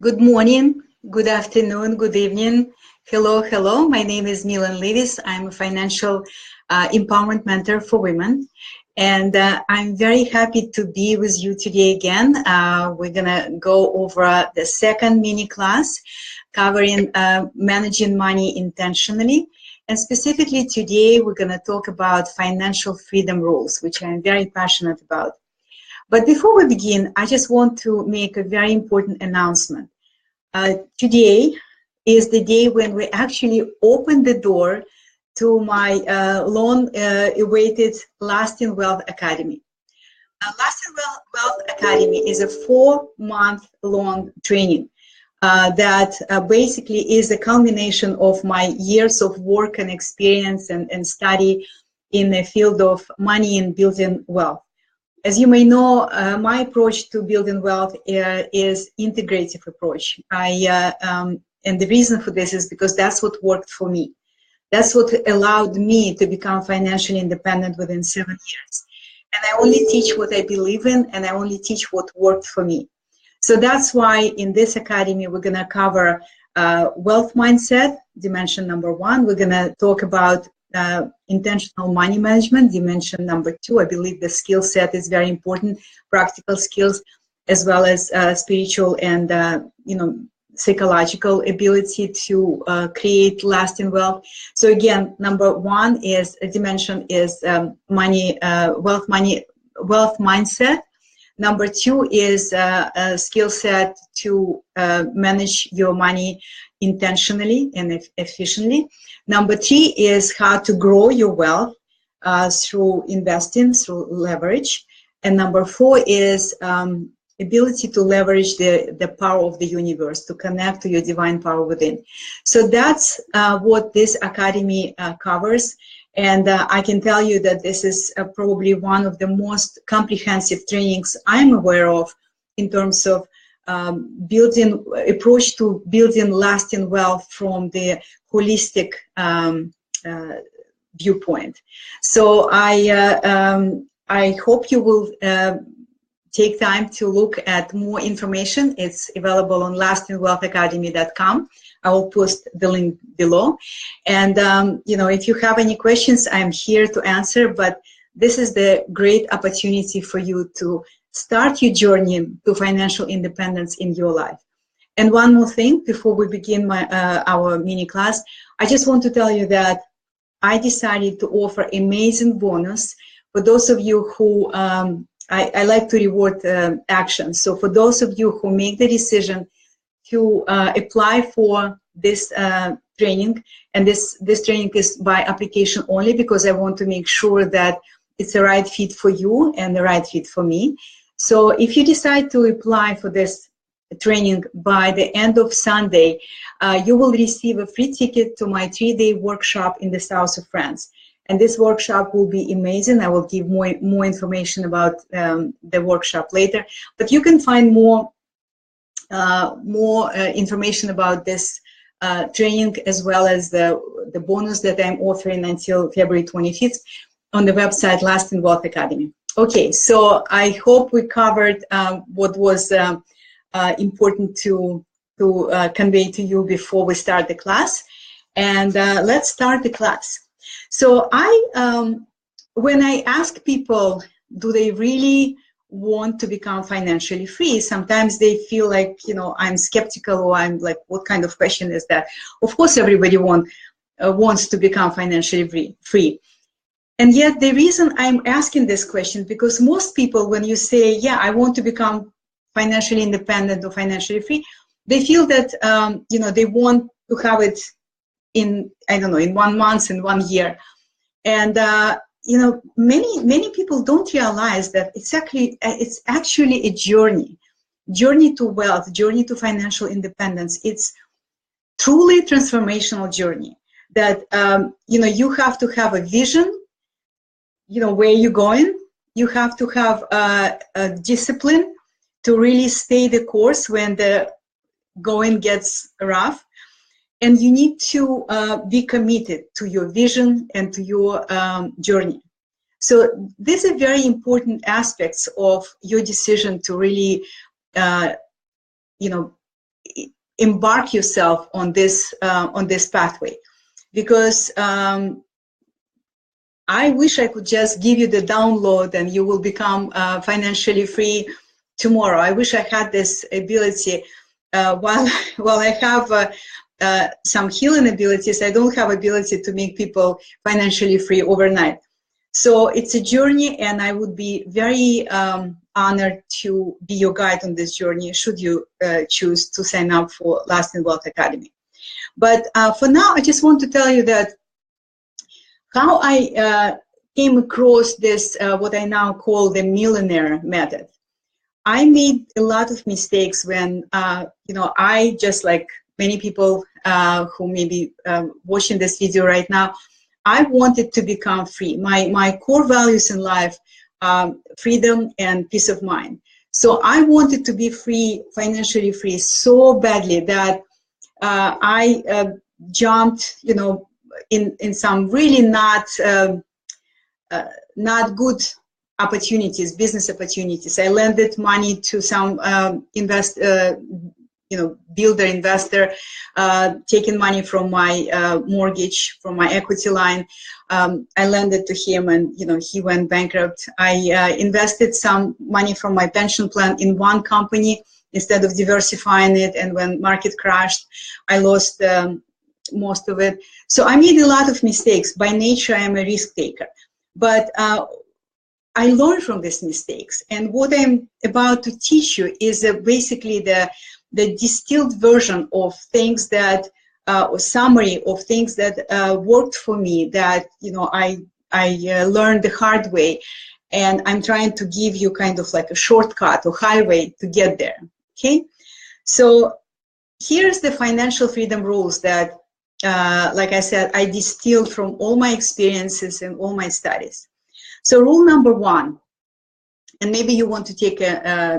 Good morning, good afternoon, good evening. Hello, hello. My name is Milan Levis. I'm a financial empowerment mentor for women. And I'm very happy to be with you today again. We're going to go over the second mini class covering managing money intentionally. And specifically today, we're going to talk about financial freedom rules, which I'm very passionate about. But before we begin, I just want to make a very important announcement. Today is the day when we actually open the door to my long-awaited Lasting Wealth Academy. Lasting Wealth Academy is a 4-month-long training that basically is a culmination of my years of work and experience and study in the field of money and building wealth. As you may know, my approach to building wealth is integrative approach. And the reason for this is because that's what worked for me. That's what allowed me to become financially independent within 7 years. And I only teach what I believe in, and I only teach what worked for me. So that's why in this academy, we're going to cover wealth mindset, dimension number 1. We're going to talk about intentional money management, dimension number 2. I believe the skill set is very important, practical skills, as well as spiritual and psychological ability to create lasting wealth. So again, number 1 is a dimension is wealth mindset. Number 2 is a skill set to manage your money intentionally and efficiently. Number 3 is how to grow your wealth through investing, through leverage. And number 4 is ability to leverage the power of the universe, to connect to your divine power within. So that's what this academy covers. And I can tell you that this is probably one of the most comprehensive trainings I'm aware of in terms of building approach to building lasting wealth from the holistic viewpoint. So I hope you will take time to look at more information. It's available on lastingwealthacademy.com. I will post the link below. And if you have any questions, I'm here to answer. But this is the great opportunity for you to start your journey to financial independence in your life. And one more thing before we begin our mini class, I just want to tell you that I decided to offer amazing bonus for those of you who, I like to reward action. So for those of you who make the decision to apply for this training, and this training is by application only because I want to make sure that it's the right fit for you and the right fit for me. So if you decide to apply for this training by the end of Sunday, you will receive a free ticket to my 3-day workshop in the south of France. And this workshop will be amazing. I will give more information about the workshop later. But you can find more information about this training, as well as the bonus that I'm offering until February 25th on the website Lasting Wealth Academy. Okay, so I hope we covered what was important to convey to you before we start the class. And let's start the class. So when I ask people, do they really want to become financially free, sometimes they feel like, I'm skeptical, or I'm like, what kind of question is that? Of course, everybody wants to become financially free. And yet the reason I'm asking this question, because most people, when you say, yeah, I want to become financially independent or financially free, they feel that, they want to have it in 1 month, in 1 year. And, many people don't realize that it's actually a journey to wealth, journey to financial independence. It's truly transformational journey that, you have to have a vision, where you're going. You have to have a discipline to really stay the course when the going gets rough. And you need to be committed to your vision and to your journey. So these are very important aspects of your decision to really, embark yourself on this pathway, because I wish I could just give you the download and you will become financially free tomorrow. I wish I had this ability. While I have some healing abilities, I don't have ability to make people financially free overnight. So it's a journey, and I would be very honored to be your guide on this journey should you choose to sign up for Lasting Wealth Academy. But for now, I just want to tell you that how I came across this, what I now call the millionaire method. I made a lot of mistakes when, I, just like many people who may be watching this video right now, I wanted to become free. My core values in life, freedom and peace of mind. So I wanted to be free, financially free, so badly that I jumped, in some really not good opportunities, business opportunities. I lended money to some builder investor, taking money from my mortgage, from my equity line. I lended to him, and he went bankrupt. I invested some money from my pension plan in one company instead of diversifying it, and when market crashed, I lost most of it. So I made a lot of mistakes. By nature, I am a risk taker, but I learned from these mistakes, and what I'm about to teach you is basically the distilled version of things that, or summary of things that worked for me, that I learned the hard way, and I'm trying to give you kind of like a shortcut or highway to get there. Okay, so here's the financial freedom rules that, like I said, I distilled from all my experiences and all my studies. So rule number one, and maybe you want to take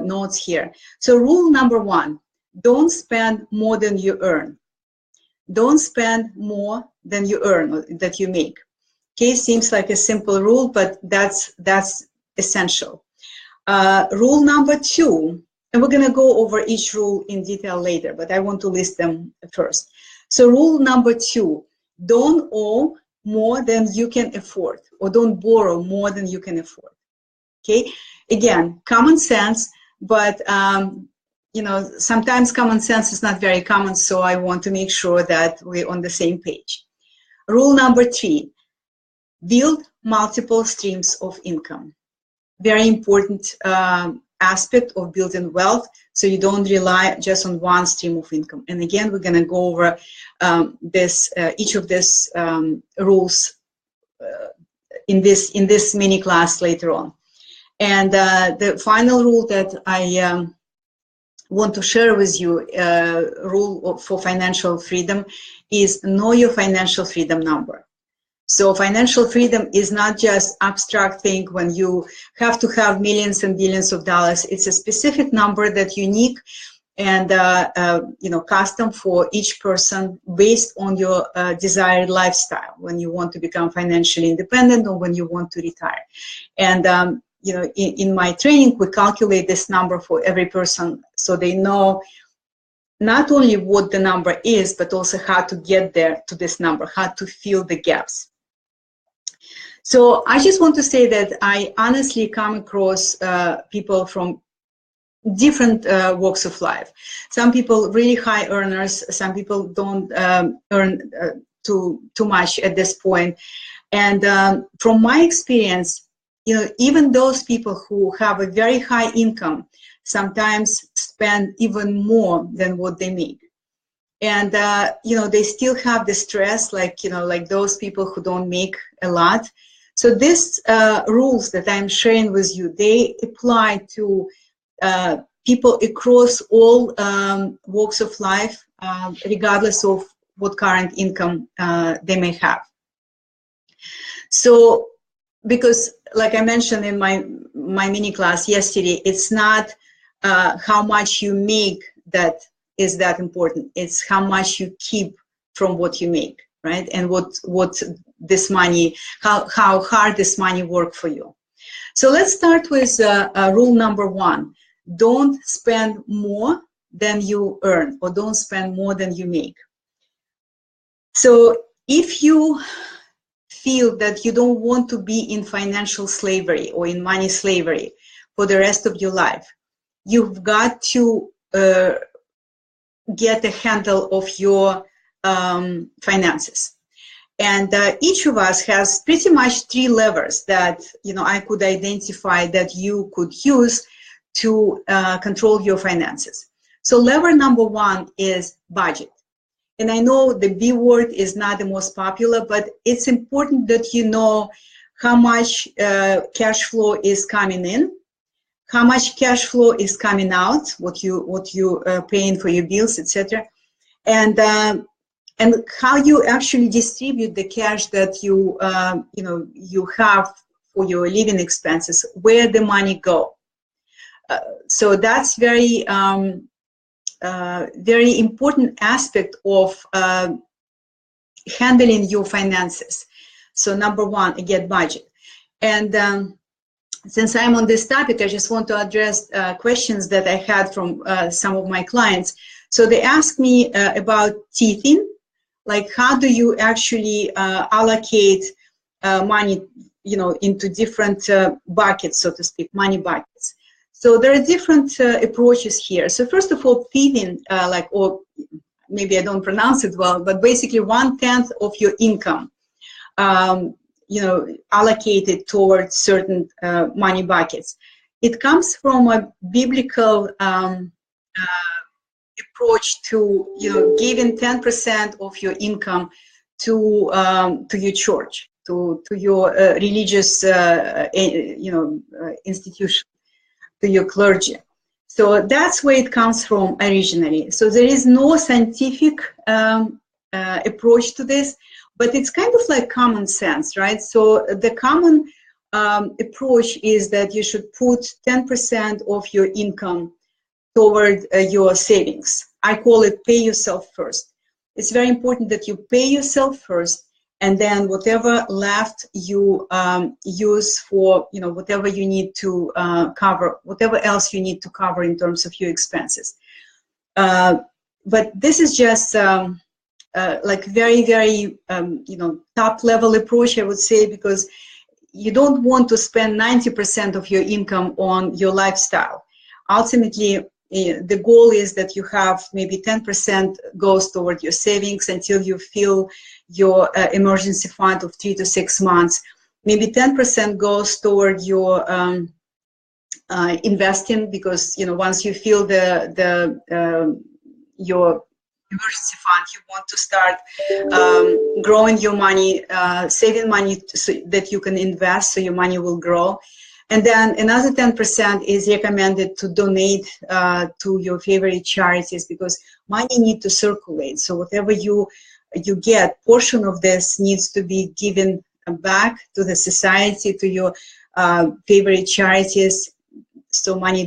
notes here. So rule number one, don't spend more than you earn. Don't spend more than you earn, or that you make. Okay, seems like a simple rule, but that's essential. Rule number two, and we're going to go over each rule in detail later, but I want to list them first. So rule number two, don't owe more than you can afford, or don't borrow more than you can afford. Okay, again, common sense, but sometimes common sense is not very common, so I want to make sure that we're on the same page. Rule number three, build multiple streams of income. Very important aspect of building wealth, so you don't rely just on one stream of income. And again, we're going to go over each of these rules in this mini class later on. And the final rule that I want to share with you, rule for financial freedom, is know your financial freedom number. So financial freedom is not just abstract thing when you have to have millions and billions of dollars. It's a specific number that's unique and custom for each person based on your desired lifestyle, when you want to become financially independent or when you want to retire. And in my training, we calculate this number for every person, so they know not only what the number is, but also how to get there to this number, how to fill the gaps. So I just want to say that I honestly come across people from different walks of life. Some people really high earners, some people don't earn too much at this point. And from my experience, even those people who have a very high income sometimes spend even more than what they make. And they still have the stress, like those people who don't make a lot. So these rules that I'm sharing with you, they apply to people across all walks of life, regardless of what current income they may have. So, because like I mentioned in my mini class yesterday, it's not how much you make that is that important. It's how much you keep from what you make, right? And what this money, how hard this money work for you. So let's start with rule number one. Don't spend more than you earn, or don't spend more than you make. So if you feel that you don't want to be in financial slavery or in money slavery for the rest of your life, you've got to get a handle of your finances. And each of us has pretty much 3 levers that, you know, I could identify that you could use to control your finances. So lever number 1 is budget. And I know the B word is not the most popular, but it's important that you know how much cash flow is coming in, how much cash flow is coming out, what you paying for your bills, etc., and how you actually distribute the cash that you you have for your living expenses, where the money go. So that's very very important aspect of handling your finances. So number 1, again, budget. And since I'm on this topic, I just want to address questions that I had from some of my clients. So they asked me about teething, like how do you actually allocate money, you know, into different buckets, so to speak, money buckets. So there are different approaches here. So first of all, teething, or maybe I don't pronounce it well, but basically 1/10 of your income, you know, allocated towards certain money buckets. It comes from a biblical approach to, you know, giving 10% of your income to your church, to your religious, institution, to your clergy. So that's where it comes from originally. So there is no scientific approach to this, but it's kind of like common sense, right? So the common approach is that you should put 10% of your income toward your savings. I call it pay yourself first. It's very important that you pay yourself first, and then whatever left you use for, you know, whatever you need to cover, whatever else you need to cover in terms of your expenses. But this is just like very, very, top level approach, I would say, because you don't want to spend 90% of your income on your lifestyle. Ultimately, the goal is that you have maybe 10% goes toward your savings until you fill your emergency fund of 3 to 6 months. Maybe 10% goes toward your investing, because, you know, once you fill your emergency fund, you want to start growing your money, saving money so that you can invest, so your money will grow. And then another 10% is recommended to donate to your favorite charities, because money needs to circulate. So whatever you get, portion of this needs to be given back to the society, to your favorite charities, so money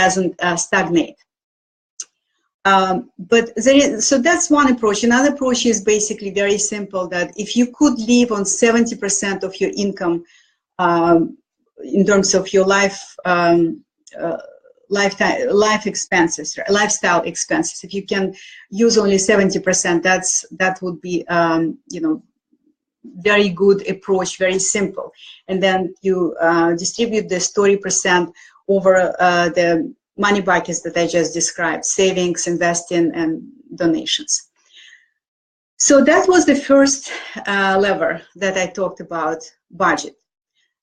doesn't stagnate. But so that's one approach. Another approach is basically very simple, that if you could live on 70% of your income in terms of your life expenses, lifestyle expenses, if you can use only 70%, that would be very good approach, very simple. And then you distribute this 30% over the money buckets that I just described: savings, investing, and donations. So that was the first lever that I talked about, budget.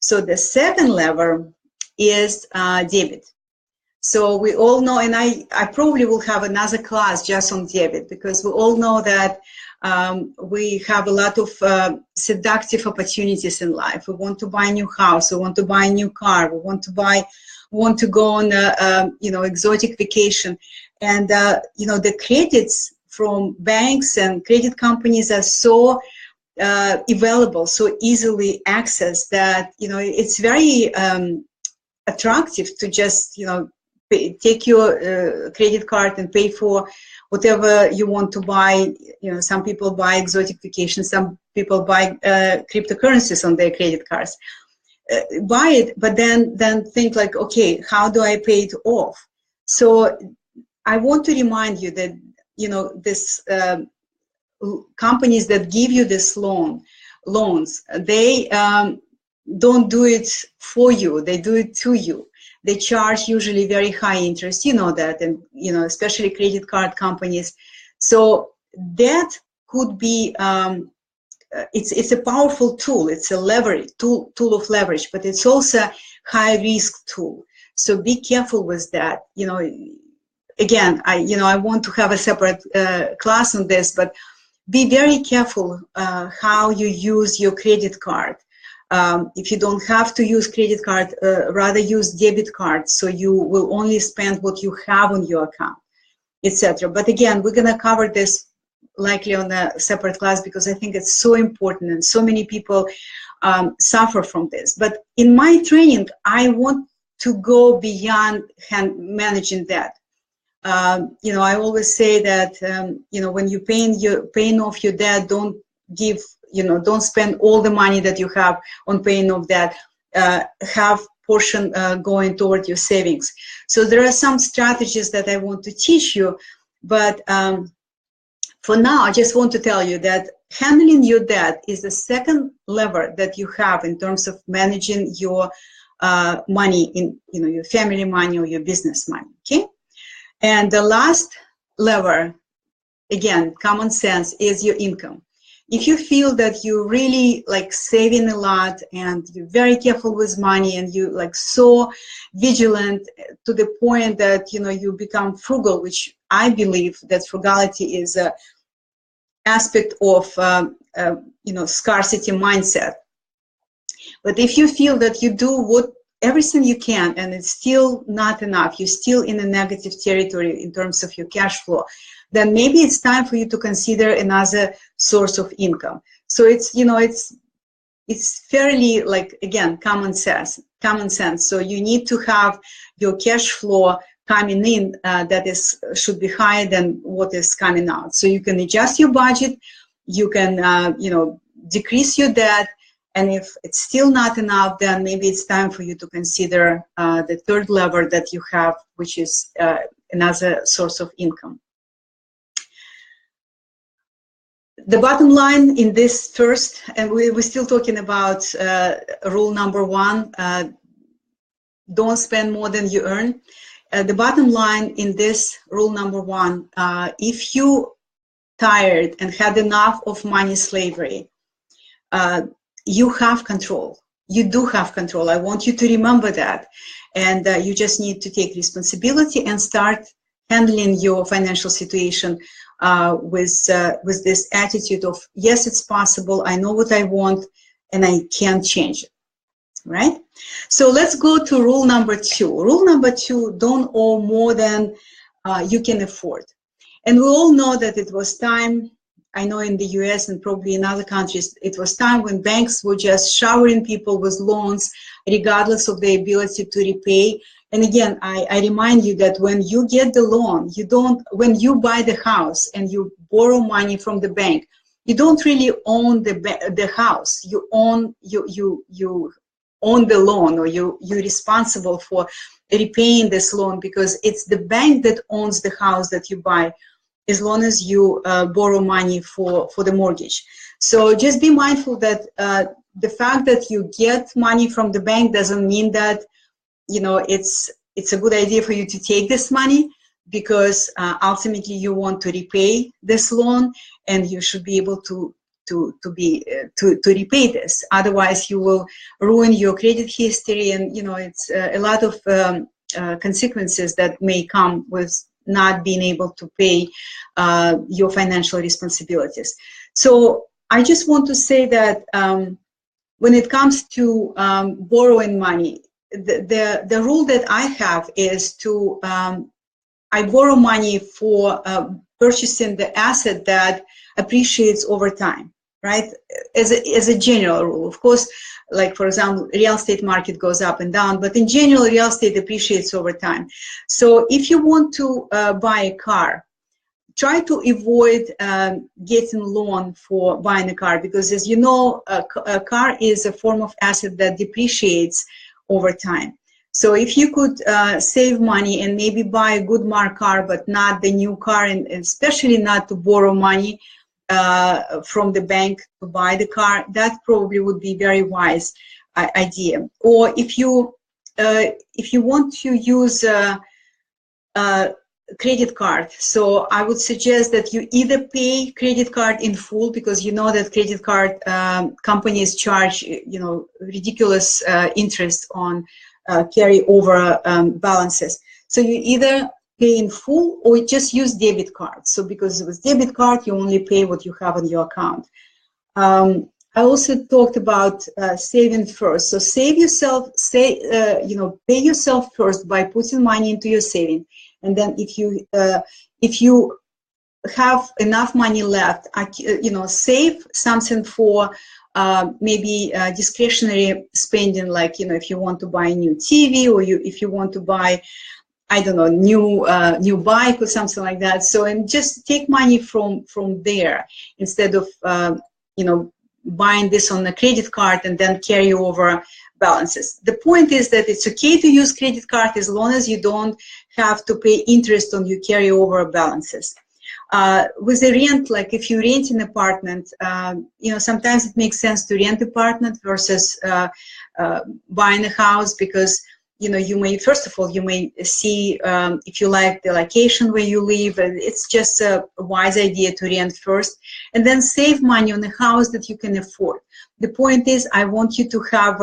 So the second lever is debit. So we all know, and I probably will have another class just on debit, because we all know that we have a lot of seductive opportunities in life. We want to buy a new house, we want to buy a new car, we want to go on a exotic vacation, and the credits from banks and credit companies are so available, so easily accessed, that it's very attractive to just take your credit card and pay for whatever you want to buy. Some people buy exotic vacations, some people buy cryptocurrencies on their credit cards. Buy it, but then think like, okay, how do I pay it off? So I want to remind you that, you know, this companies that give you this loans, they don't do it for you, they do it to you. They charge usually very high interest, you know that, and you know, especially credit card companies. So that could be it's a powerful tool. It's a leverage tool of leverage, but it's also high risk tool. So be careful with that. You know, again, I want to have a separate class on this, but be very careful how you use your credit card. If you don't have to use credit card, rather use debit card, so you will only spend what you have on your account, etc. But again, we're going to cover this likely on a separate class, because I think it's so important and so many people suffer from this. But in my training, I want to go beyond managing debt. You know, I always say that, you know, when you're paying off your debt, don't spend all the money that you have on paying off debt. Have portion going toward your savings. So there are some strategies that I want to teach you, but for now, I just want to tell you that handling your debt is the second lever that you have in terms of managing your money, in, you know, your family money or your business money. Okay. And the last lever, again, common sense, is your income. If you feel that you really like saving a lot and you're very careful with money and you like so vigilant to the point that, you know, you become frugal, which I believe that frugality is a aspect of, you know, scarcity mindset. But if you feel that you do everything you can and it's still not enough, you're still in a negative territory in terms of your cash flow, then maybe it's time for you to consider another source of income. So it's, you know, it's fairly, like, again, common sense. So you need to have your cash flow coming in should be higher than what is coming out. So you can adjust your budget, you can, you know, decrease your debt, and if it's still not enough, then maybe it's time for you to consider the third lever that you have, which is another source of income. The bottom line in this first, and we're still talking about rule number one, don't spend more than you earn. The bottom line in this rule number one, if you tired and had enough of money slavery, you have control. You do have control. I want you to remember that. And you just need to take responsibility and start handling your financial situation with this attitude of, yes, it's possible, I know what I want, and I can change it, right? So let's go to rule number two. Rule number two, don't owe more than you can afford. And we all know that it was time, I know in the US and probably in other countries, it was time when banks were just showering people with loans regardless of their ability to repay. And again, I remind you that when you get the loan, when you buy the house and you borrow money from the bank, you don't really own the house. You own you own the loan, or you're responsible for repaying this loan, because it's the bank that owns the house that you buy, as long as you borrow money for the mortgage. So just be mindful that the fact that you get money from the bank doesn't mean that, you know, it's a good idea for you to take this money, because ultimately you want to repay this loan, and you should be able to repay this. Otherwise, you will ruin your credit history, and you know, it's a lot of consequences that may come with not being able to pay your financial responsibilities. So I just want to say that when it comes to borrowing money, the rule that I have is to I borrow money for purchasing the asset that appreciates over time, right? As a general rule. Of course, like for example, real estate market goes up and down, but in general, real estate appreciates over time. So if you want to buy a car, try to avoid getting loan for buying a car, because as you know, a car is a form of asset that depreciates over time. So if you could save money and maybe buy a good mark car, but not the new car, and especially not to borrow money from the bank to buy the car, that probably would be very wise idea. Or if you want to use credit card, so I would suggest that you either pay credit card in full, because you know that credit card companies charge ridiculous interest on carry over balances. So you either pay in full or just use debit card. So because with debit card you only pay what you have on your account. I also talked about saving first. So save yourself, pay yourself first by putting money into your saving, and then if you have enough money left, save something for maybe discretionary spending, like if you want to buy a new TV, or if you want to buy, I don't know, new bike or something like that. So, and just take money from there instead of buying this on a credit card and then carry over balances. The point is that it's okay to use credit card as long as you don't have to pay interest on your carry over balances. With the rent, like if you rent an apartment, sometimes it makes sense to rent an apartment versus buying a house, because you may, first of all, you may see if you like the location where you live. It's just a wise idea to rent first, and then save money on a house that you can afford. The point is, I want you to have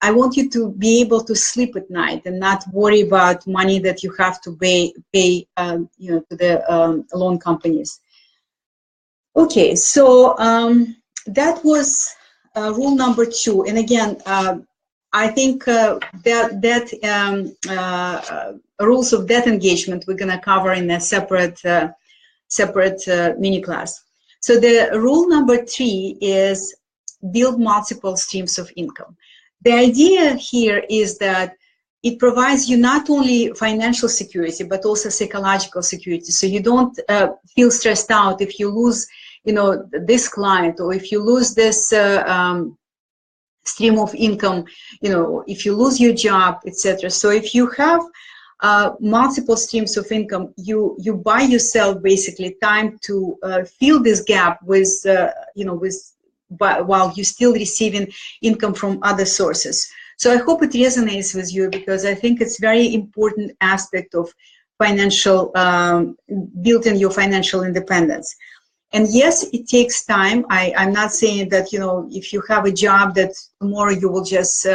I want you to be able to sleep at night and not worry about money that you have to pay to the loan companies. Okay, so that was rule number 2. And again, I think rules of debt engagement we're going to cover in a separate mini class. So the rule number 3 is build multiple streams of income. The idea here is that it provides you not only financial security, but also psychological security. So you don't feel stressed out if you lose, this client, or if you lose this stream of income, if you lose your job, etc. So if you have multiple streams of income, you buy yourself basically time to fill this gap with, while you're still receiving income from other sources. So I hope it resonates with you, because I think it's very important aspect of financial, building your financial independence. And yes, it takes time. I'm not saying that, if you have a job that tomorrow you will just,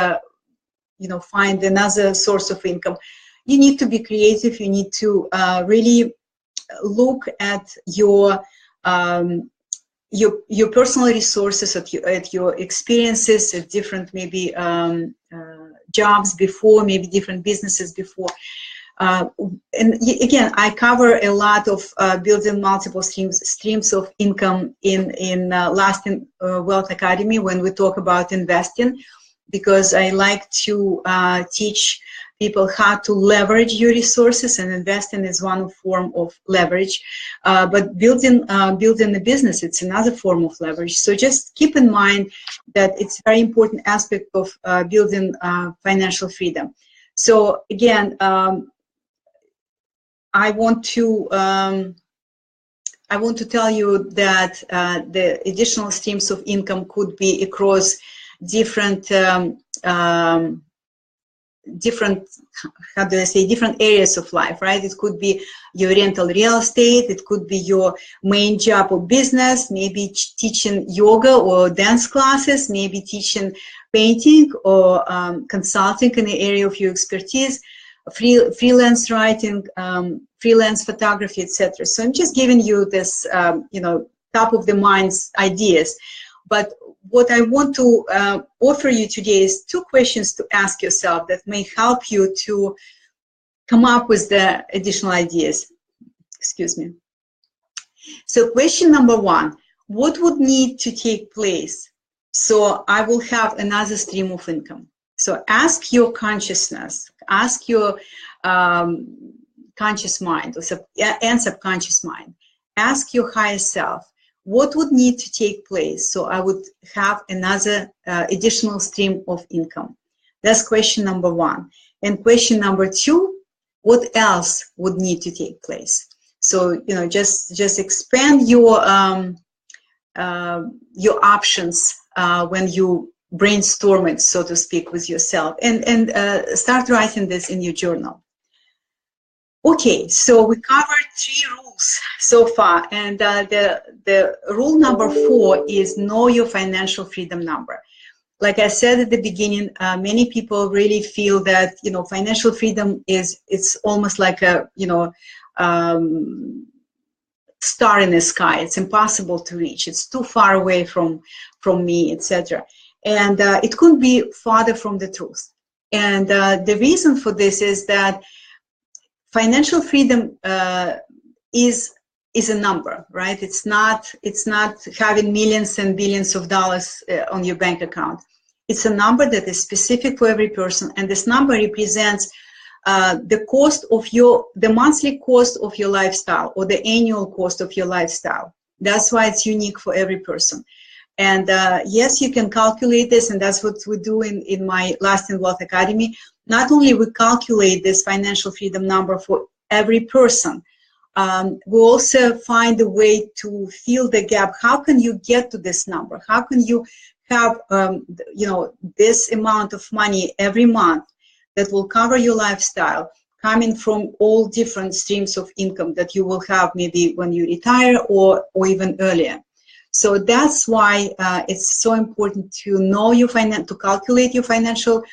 find another source of income. You need to be creative. You need to really look at your personal resources, at your experiences, at different maybe jobs before, maybe different businesses before. And again, I cover a lot of building multiple streams of income in Lasting Wealth Academy when we talk about investing, because I like to teach people how to leverage your resources, and investing is one form of leverage. But building a business, it's another form of leverage. So just keep in mind that it's a very important aspect of building financial freedom. So again, I want to tell you that the additional streams of income could be across different different areas of life, right? It could be your rental real estate, it could be your main job or business, maybe teaching yoga or dance classes, maybe teaching painting or consulting in the area of your expertise, freelance writing, freelance photography, etc. So I'm just giving you this, top of the mind ideas. But what I want to offer you today is 2 questions to ask yourself that may help you to come up with the additional ideas. Excuse me. So question number 1, what would need to take place so I will have another stream of income? So ask your consciousness, ask your conscious mind and subconscious mind, ask your higher self, what would need to take place so I would have another additional stream of income? That's question number one. And question number two, what else would need to take place? So, you know, just expand your options when you brainstorm it, so to speak, with yourself, and start writing this in your journal. Okay, so we covered 3 rules so far, and the rule number 4 is know your financial freedom number. Like I said at the beginning, many people really feel that, you know, financial freedom it's almost like a, you know, star in the sky. It's impossible to reach. It's too far away from me, etc. And it couldn't be farther from the truth. And the reason for this is that financial freedom is a number, right? It's not having millions and billions of dollars on your bank account. It's a number that is specific for every person, and this number represents the cost of the monthly cost of your lifestyle, or the annual cost of your lifestyle. That's why it's unique for every person. And yes, you can calculate this, and that's what we do in my Lasting Wealth Academy. Not only we calculate this financial freedom number for every person, we also find a way to fill the gap. How can you get to this number? How can you have you know, this amount of money every month that will cover your lifestyle, coming from all different streams of income that you will have maybe when you retire or even earlier. So that's why it's so important to know your to calculate your financial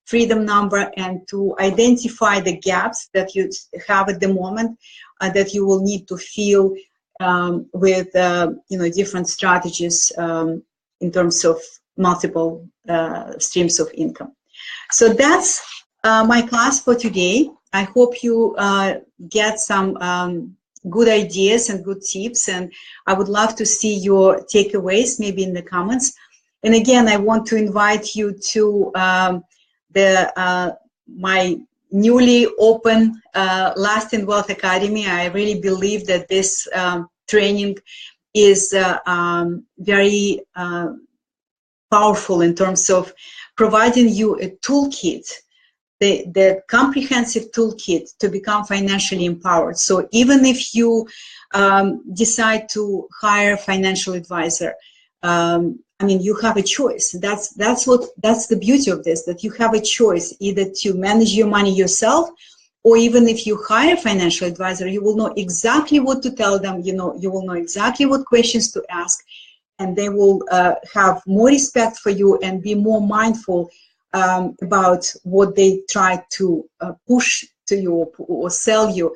freedom number, and to identify the gaps that you have at the moment that you will need to fill with you know, different strategies in terms of multiple streams of income. So that's my class for today. I hope you get some good ideas and good tips, and I would love to see your takeaways maybe in the comments. And again, I want to invite you to my newly open Lasting Wealth Academy. I really believe that this training is very powerful in terms of providing you a toolkit, the comprehensive toolkit to become financially empowered. So even if you decide to hire a financial advisor, I mean, you have a choice. That's the beauty of this, that you have a choice either to manage your money yourself, or even if you hire a financial advisor, you will know exactly what to tell them. You will know exactly what questions to ask, and they will have more respect for you and be more mindful about what they try to push to you or sell you,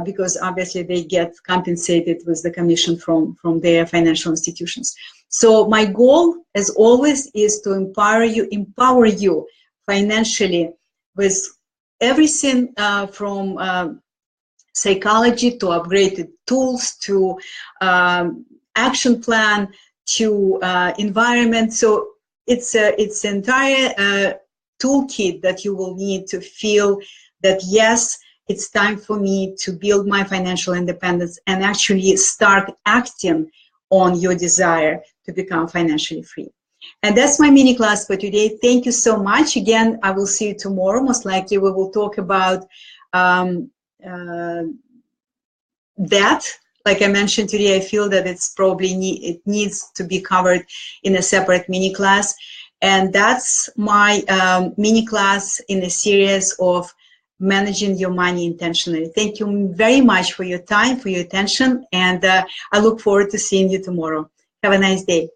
because obviously they get compensated with the commission from their financial institutions. So my goal, as always, is to empower you financially with everything from psychology to upgraded tools to action plan to environment. So it's entire toolkit that you will need to feel that, yes, it's time for me to build my financial independence and actually start acting on your desire to become financially free. And that's my mini class for today. Thank you so much. Again, I will see you tomorrow. Most likely we will talk about that. Like I mentioned today, I feel that it's probably it needs to be covered in a separate mini class. And that's my mini class in a series of managing your money intentionally. Thank you very much for your time, for your attention, and I look forward to seeing you tomorrow. Have a nice day.